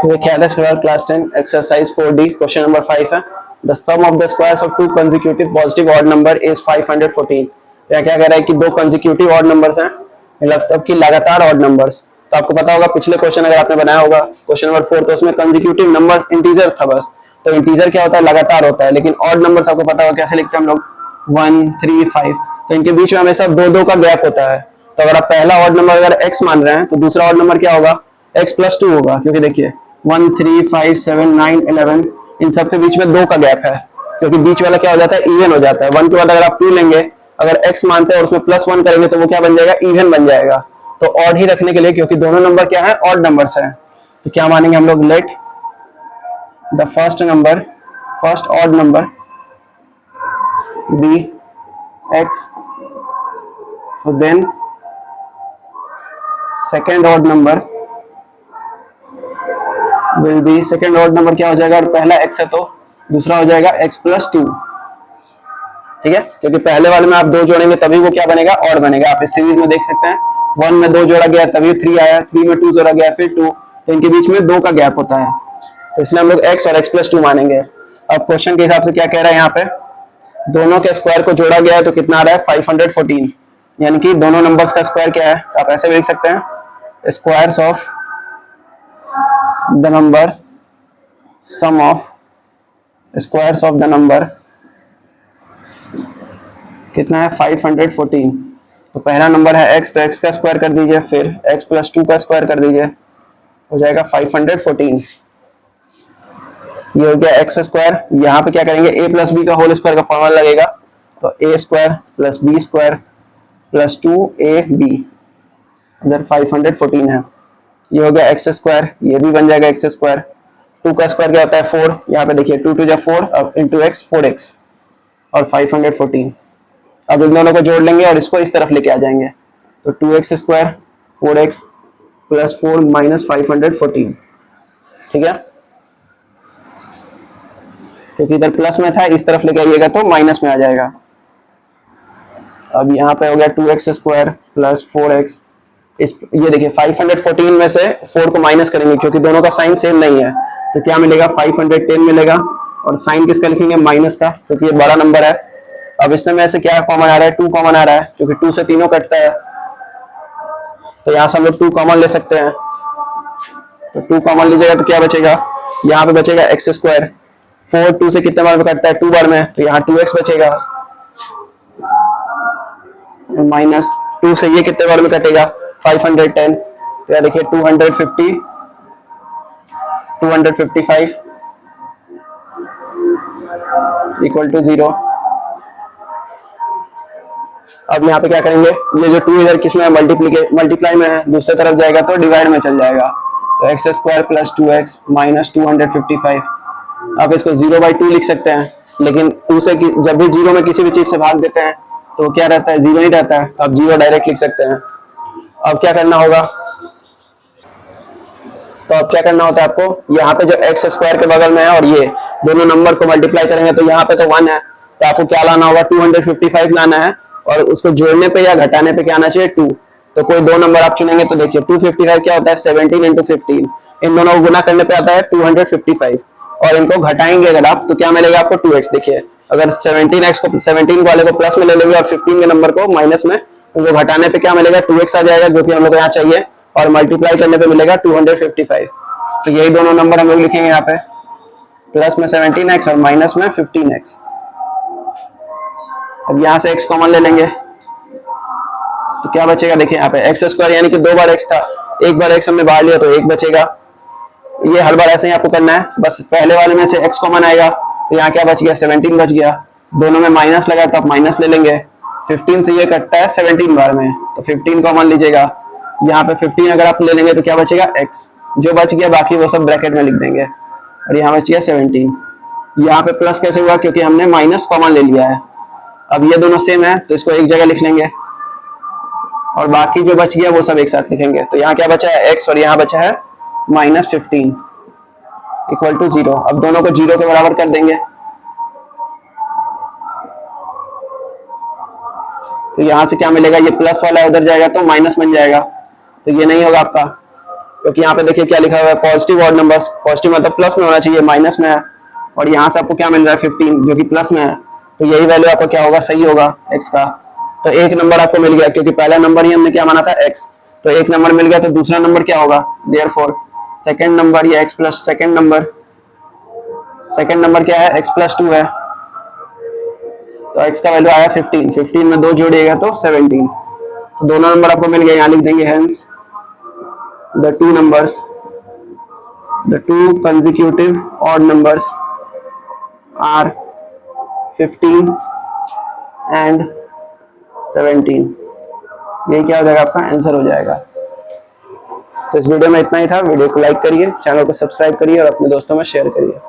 ये क्या है सवाल class 10 exercise 4D question number 5 है। The sum of the squares of two consecutive positive odd number is 514। क्या क्या कह रहा है कि दो कंसेक्यूटिव ऑड नंबर्स हैं, मतलब कि लगातार ऑड नंबर्स। तो आपको पता होगा पिछले क्वेश्चन अगर आपने बनाया होगा क्वेश्चन नंबर 4, तो उसमें कंसेक्यूटिव नंबर्स इंटीजर था बस। तो इंटीजर क्या होता है, लगातार होता है। लेकिन ऑड नंबर्स आपको पता होगा कैसे लिखते हैं हम लोग, 1 3 5। तो इनके बीच में हमेशा दो दो का गैप होता है। तो अगर आप पहला ऑड नंबर अगर x मान रहे हैं तो दूसरा ऑड नंबर क्या होगा, x प्लस 2 होगा। क्योंकि देखिए 1 3 5 7 9 11 इन सब के बीच में दो का गैप है, क्योंकि बीच वाला क्या हो जाता है, इवन हो जाता है। 1 के बाद अगर आप 2 लेंगे, अगर x मानते हैं और उसमें प्लस 1 करेंगे तो वो क्या बन जाएगा, इवन बन जाएगा। तो ऑड ही रखने के लिए, क्योंकि दोनों नंबर क्या है, ऑड नंबर्स हैं, तो क्या मानेंगे हम लोग, let the first odd number be x, then second odd number will be, second odd number क्या हो जाएगा, और पहला x है तो दूसरा हो जाएगा x प्लस 2। ठीक है, क्योंकि पहले वाले में आप दो जोड़ेंगे तभी वो क्या बनेगा, ऑड बनेगा। आप इस सीरीज में देख सकते हैं 1 में 2 जोड़ा गया तभी 3 आया, 3 में 2 जोड़ा गया फिर 2। तो इनके बीच में 2 का गैप होता है, तो इसलिए हम लोग x और x प्लस 2 मानेंगे। अब क्वेश्चन के हिसाब से क्या कह रहा है, यहाँ पे दोनों के स्क्वायर को जोड़ा गया है तो कितना आ रहा है, 514। यानी कि दोनों नंबर्स का स्क्वायर क्या है, तो आप ऐसे भी लिख सकते हैं, squares of the number, sum of squares of the number कितना है, 514। तो पहला नंबर है x, तो x का स्क्वायर कर दीजिए, फिर x प्लस 2 का स्क्वायर कर दीजिए, हो जाएगा 514। ये हो गया एक्स स्क्वायर। यहाँ पे क्या करेंगे, a प्लस बी का होल स्क्वायर का फॉर्मूला लगेगा, तो a square plus B square plus 2ab इधर 514 है। ये हो गया एक्स स्क्वायर, ये भी बन जाएगा एक्स स्क्वायर। 2 का स्क्वायर क्या होता है, 4। यहाँ पे देखिए 2 2 जा 4, अब इंटू एक्स 4x और 514। अब इन दोनों को जोड़ लेंगे और इसको इस तरफ लेके आ जाएंगे, तो 2x square 4x plus 4 minus 514। ठीक है, क्योंकि इधर प्लस में था, इस तरफ लेके आइएगा तो माइनस में आ जाएगा। अब यहाँ पे हो गया 2x स्क्वायर प्लस 4x। ये देखिए 514 में से 4 को माइनस करेंगे क्योंकि दोनों का साइन सेम नहीं है, तो क्या मिलेगा, 510 मिलेगा। और साइन किसका लिखेंगे, माइनस का, क्योंकि ये बड़ा नंबर है। अब इसमें में से क्या कॉमन आ रहा है, 2 कॉमन आ रहा है, क्योंकि 2 से तीनों कटता है, तो यहाँ से हम लोग 2 कॉमन ले सकते हैं। तो 2 कॉमन लीजिएगा तो क्या बचेगा, यहाँ पे बचेगा एक्स स्क्वायर। 4 2 से कितने बार में कटता है, 2 बार में, तो यहाँ 2x बचेगा, माइनस 2 से ये कितने बार में कटेगा, 510। तो यहाँ देखिए 250 255 इक्वल टू 0। अब यहाँ पे क्या करेंगे, ये जो 2 इधर किसमें मल्टीप्लाई में है, दूसरी तरफ जाएगा तो डिवाइड में चल जाएगा, तो x square plus 2x minus 255। आप इसको 0/2 लिख सकते हैं, लेकिन 2 से जब भी 0 में किसी भी चीज से भाग देते हैं तो क्या रहता है, 0 ही रहता है, तो आप 0 डायरेक्ट लिख सकते हैं। अब क्या करना होगा, तो अब क्या करना होता है आपको, यहाँ पे जो एक्स स्क्वायर के बगल में है और ये दोनों नंबर को मल्टीप्लाई करेंगे तो यहाँ पे तो 1 है, तो आपको क्या लाना होगा, 255 लाना है, और उसको जोड़ने पे या घटाने पे क्या आना चाहिए, 2। तो कोई दो नंबर आप चुनेंगे, तो देखिए 255 क्या होता है, 17 इंटू 15। इन दोनों को गुना करने पे आता है 255, और इनको घटाएंगे अगर आप तो क्या मिलेगा आपको, 2x। देखिए अगर 17 वाले को प्लस में ले लेंगे और 15 के नंबर को माइनस में, तो वो घटाने पे क्या मिलेगा, 2x आ जाएगा, जो कि हम लोग को यहाँ चाहिए, और मल्टीप्लाई करने पे मिलेगा 255। तो यही दोनों नंबर हम लोग लिखेंगे यहाँ पे, प्लस में 17x और माइनस में 15x। अब यहाँ से x कॉमन ले लेंगे तो क्या बचेगा, देखिए यहाँ पे एक्स स्क्वायर यानी कि 2 बार x था, एक बार x हमने बाहर लिया तो 1 बचेगा। ये हर बार ऐसे ही आपको करना है, बस पहले वाले में से x कॉमन आएगा, तो यहाँ क्या बच गया, 17 बच गया। दोनों में माइनस लगा तो आप माइनस ले लेंगे, 15 से ये कटता है 17 बार में, तो 15 कॉमन लीजिएगा। यहाँ पे 15 अगर आप ले लेंगे तो क्या बचेगा, x। जो बच गया बाकी वो सब ब्रैकेट में लिख देंगे, और यहाँ बच गया 17। यहाँ पे प्लस कैसे हुआ, क्योंकि हमने माइनस कॉमन ले लिया है। अब ये दोनों सेम है तो इसको एक जगह लिख लेंगे, और बाकी जो बच गया वो सब एक साथ लिखेंगे। तो यहाँ क्या बचा है, x, और यहाँ बचा है माइनस 15 इक्वल टू 0। अब दोनों को 0 के बराबर कर देंगे, तो यहाँ से क्या मिलेगा, ये प्लस वाला उधर जाएगा तो माइनस बन जाएगा, तो ये नहीं होगा आपका। क्योंकि यहाँ पे देखिए क्या लिखा हुआ है, पॉजिटिव ऑड नंबर्स, पॉजिटिव मतलब प्लस में होना चाहिए, माइनस में है, और यहाँ से आपको क्या मिल रहा है 15 जो कि प्लस में है, तो यही वैल्यू आपका क्या होगा, सही होगा x का। तो एक नंबर आपको मिल गया, क्योंकि पहला नंबर ही हमने क्या माना था x, तो एक नंबर मिल गया, तो दूसरा नंबर क्या होगा, देयरफॉर सेकंड नंबर या x प्लस सेकंड नंबर क्या है, x प्लस 2 है, तो x का वैल्यू आया 15, 15 में 2 जोड़िएगा तो 17, तो दोनों नंबर आपको मिल गए, यहाँ लिख देंगे hence the two consecutive odd numbers are 15 and 17। यही क्या हो जाएगा, आपका आंसर हो जाएगा। तो इस वीडियो में इतना ही था। वीडियो को लाइक करिए, चैनल को सब्सक्राइब करिए और अपने दोस्तों में शेयर करिए।